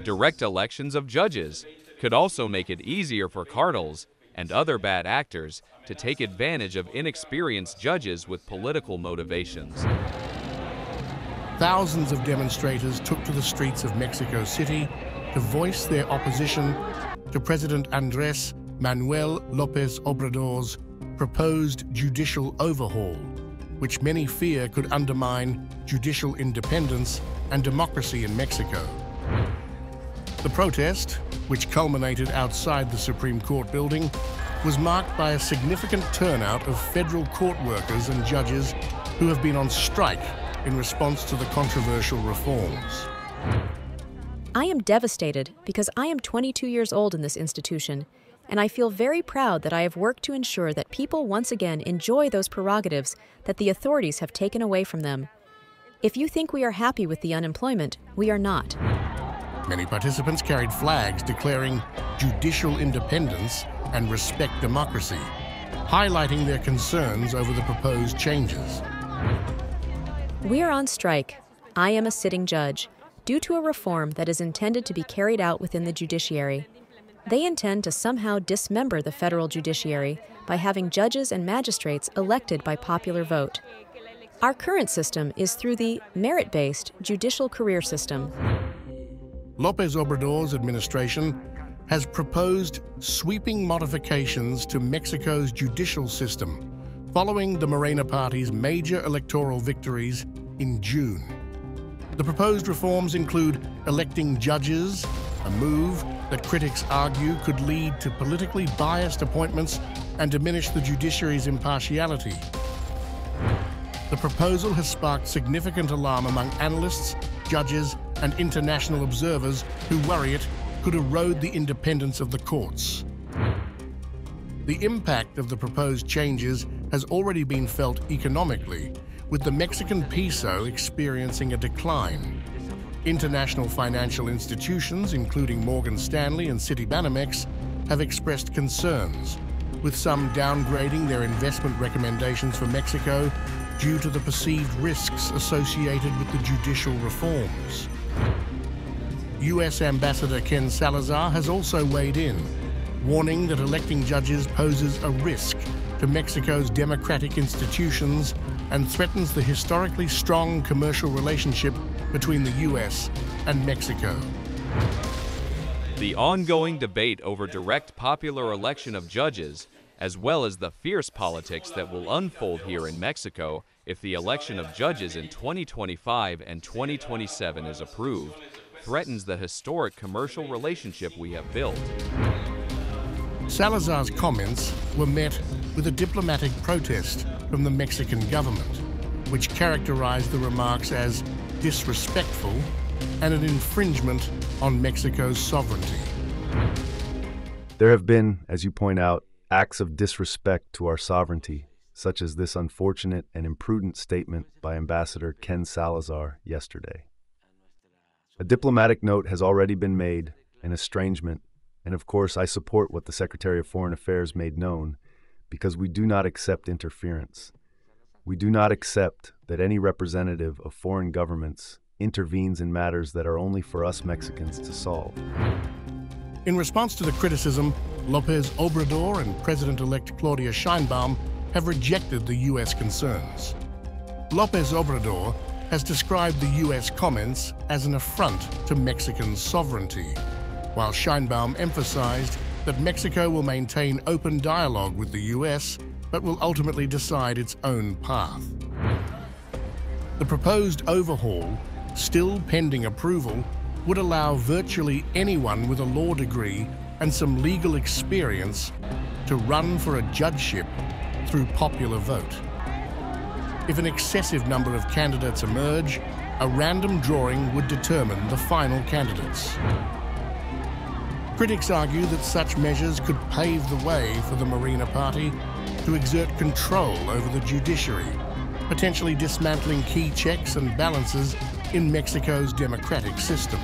Direct elections of judges could also make it easier for cartels and other bad actors to take advantage of inexperienced judges with political motivations. Thousands of demonstrators took to the streets of Mexico City to voice their opposition to President Andrés Manuel López Obrador's proposed judicial overhaul, which many fear could undermine judicial independence and democracy in Mexico. The protest, which culminated outside the Supreme Court building, was marked by a significant turnout of federal court workers and judges who have been on strike in response to the controversial reforms. I am devastated because I am 22 years old in this institution, and I feel very proud that I have worked to ensure that people once again enjoy those prerogatives that the authorities have taken away from them. If you think we are happy with the unemployment, we are not. Many participants carried flags declaring judicial independence and respect democracy, highlighting their concerns over the proposed changes. We are on strike. I am a sitting judge, due to a reform that is intended to be carried out within the judiciary. They intend to somehow dismember the federal judiciary by having judges and magistrates elected by popular vote. Our current system is through the merit-based judicial career system. López Obrador's administration has proposed sweeping modifications to Mexico's judicial system following the Morena Party's major electoral victories in June. The proposed reforms include electing judges, a move that critics argue could lead to politically biased appointments and diminish the judiciary's impartiality. The proposal has sparked significant alarm among analysts, judges, and international observers who worry it could erode the independence of the courts. The impact of the proposed changes has already been felt economically, with the Mexican peso experiencing a decline. International financial institutions, including Morgan Stanley and Citibanamex, have expressed concerns, with some downgrading their investment recommendations for Mexico due to the perceived risks associated with the judicial reforms. U.S. Ambassador Ken Salazar has also weighed in, warning that electing judges poses a risk to Mexico's democratic institutions and threatens the historically strong commercial relationship between the U.S. and Mexico. The ongoing debate over direct popular election of judges, as well as the fierce politics that will unfold here in Mexico if the election of judges in 2025 and 2027 is approved, threatens the historic commercial relationship we have built. Salazar's comments were met with a diplomatic protest from the Mexican government, which characterized the remarks as disrespectful and an infringement on Mexico's sovereignty. There have been, as you point out, acts of disrespect to our sovereignty, such as this unfortunate and imprudent statement by Ambassador Ken Salazar yesterday. A diplomatic note has already been made, an estrangement, and of course I support what the Secretary of Foreign Affairs made known, because we do not accept interference. We do not accept that any representative of foreign governments intervenes in matters that are only for us Mexicans to solve. In response to the criticism, López Obrador and President-elect Claudia Sheinbaum have rejected the U.S. concerns. López Obrador has described the U.S. comments as an affront to Mexican sovereignty, while Sheinbaum emphasized that Mexico will maintain open dialogue with the U.S., but will ultimately decide its own path. The proposed overhaul, still pending approval, would allow virtually anyone with a law degree and some legal experience to run for a judgeship through popular vote. If an excessive number of candidates emerge, a random drawing would determine the final candidates. Critics argue that such measures could pave the way for the Morena Party to exert control over the judiciary, potentially dismantling key checks and balances in Mexico's democratic system.